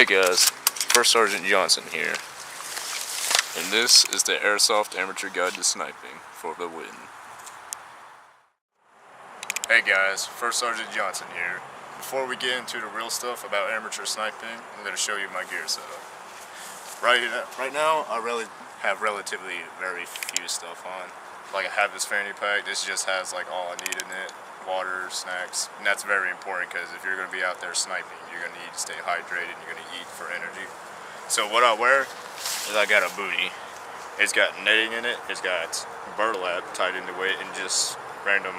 guys, First Sergeant Johnson here, and this is the Airsoft Amateur Guide to Sniping for the win. Hey guys, First Sergeant Johnson here. Before we get into the real stuff about amateur sniping, I'm going to show you my gear setup. Right now, I really have relatively very few stuff on. Like I have this fanny pack, this just has like all I need in it. Water, snacks, and that's very important because if you're going to be out there sniping, you're going to need to stay hydrated and you're going to eat for energy. So what I wear is I got a bootie. It's got netting in it, it's got burlap tied into it, and just random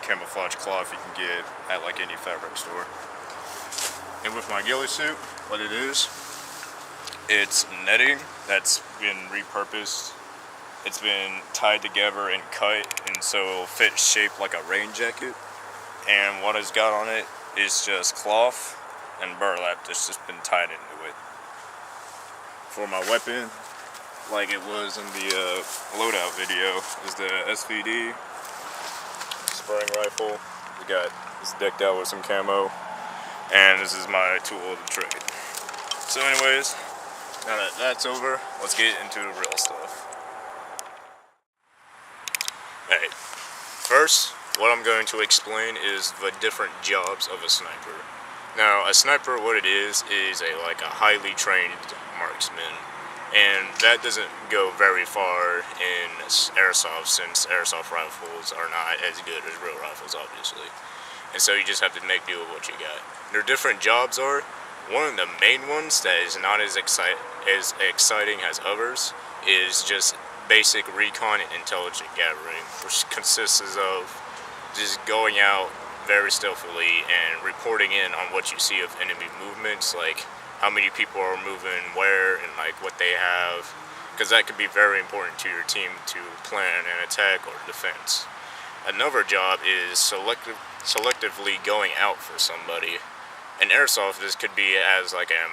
camouflage cloth you can get at like any fabric store. And with my ghillie suit, what it is, it's netting that's been repurposed. It's been tied together and cut, and so it'll fit shaped like a rain jacket. And what it's got on it is just cloth and burlap that's just been tied into it. For my weapon, like it was in the loadout video, is the SVD spraying rifle. It's decked out with some camo, and this is my tool of the trade. So anyways, now that that's over, let's get into the real stuff. Alright, first, what I'm going to explain is the different jobs of a sniper. Now, a sniper, what it is like a highly trained marksman. And that doesn't go very far in airsoft, since airsoft rifles are not as good as real rifles, obviously. And so you just have to make do with what you got. Their different jobs are, one of the main ones that is not as exciting as others is just basic recon and intelligent gathering, which consists of just going out very stealthily and reporting in on what you see of enemy movements, like how many people are moving where and like what they have, because that could be very important to your team to plan an attack or defense. Another job is selectively going out for somebody. In airsoft, this could be as like a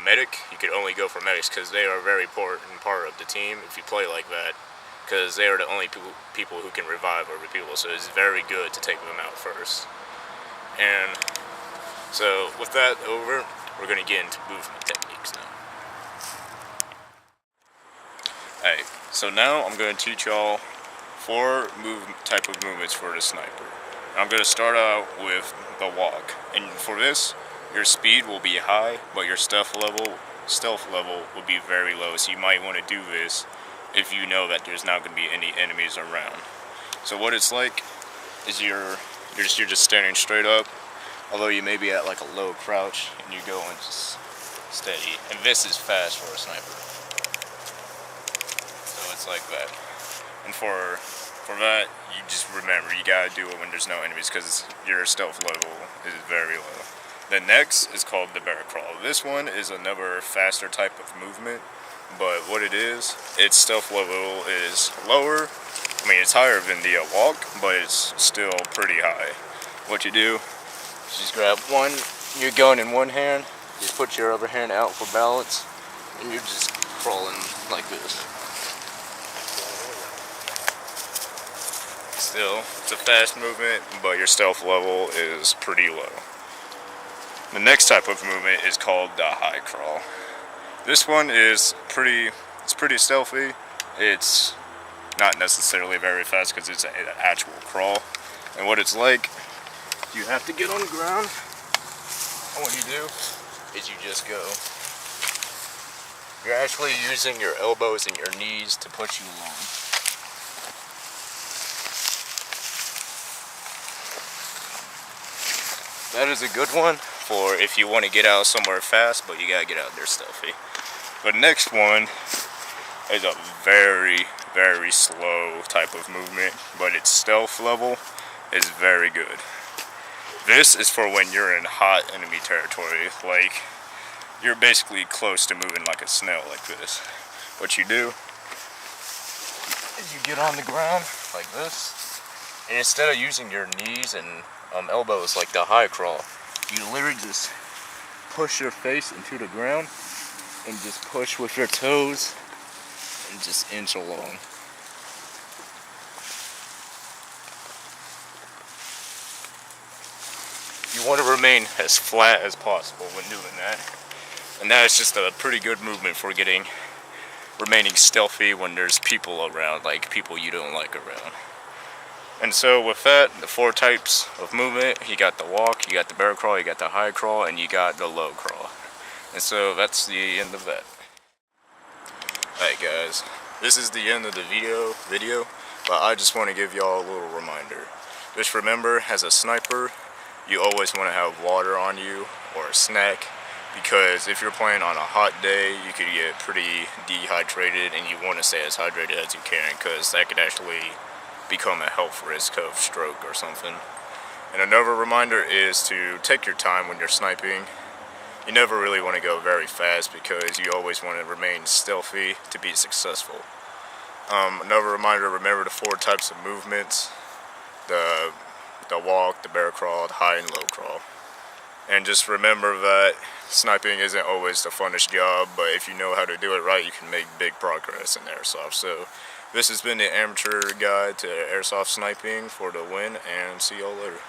medic. You could only go for medics because they are a very important part of the team if you play like that, because they are the only people who can revive other people, so it's very good to take them out first. And so with that over, we're going to get into movement techniques now. Alright, so now I'm going to teach y'all 4 type of movements for the sniper. I'm going to start out with the walk, and for this, your speed will be high, but your stealth level will be very low, so you might want to do this if you know that there's not going to be any enemies around. So what it's like is you're just standing straight up, although you may be at like a low crouch, and you go and just steady. And this is fast for a sniper. So it's like that. And for that, you just remember, you gotta do it when there's no enemies, because your stealth level is very low. The next is called the bear crawl. This one is another faster type of movement, but what it is, its stealth level is lower. I mean, it's higher than the walk, but it's still pretty high. What you do, just grab your gun in one hand, just put your other hand out for balance, and you're just crawling like this. Still, it's a fast movement, but your stealth level is pretty low. The next type of movement is called the high crawl. This one is pretty stealthy. It's not necessarily very fast because it's an actual crawl. And what it's like, you have to get on the ground, and what you do is you just go. You're actually using your elbows and your knees to push you along. That is a good one for if you want to get out somewhere fast, but you gotta get out there stealthy. The next one is a very, very slow type of movement, but its stealth level is very good. This is for when you're in hot enemy territory, like you're basically close to moving like a snail like this. What you do is you get on the ground like this, and instead of using your knees and elbows like the high crawl, you literally just push your face into the ground and just push with your toes and just inch along. You want to remain as flat as possible when doing that. And that is just a pretty good movement for remaining stealthy when there's people around, like people you don't like around. And so with that, the 4 types of movement, you got the walk, you got the bear crawl, you got the high crawl, and you got the low crawl. And so that's the end of that. Alright guys, this is the end of the video, but I just want to give y'all a little reminder. Just remember, as a sniper, you always want to have water on you or a snack, because if you're playing on a hot day, you could get pretty dehydrated, and you want to stay as hydrated as you can, because that could actually become a health risk of stroke or something. And another reminder is to take your time when you're sniping. You never really want to go very fast, because you always want to remain stealthy to be successful. Another reminder, remember the 4 types of movements: the walk, the bear crawl, the high and low crawl. And just remember that sniping isn't always the funnest job, but if you know how to do it right, you can make big progress in Airsoft. So this has been the amateur guide to Airsoft sniping for the win, and see y'all later.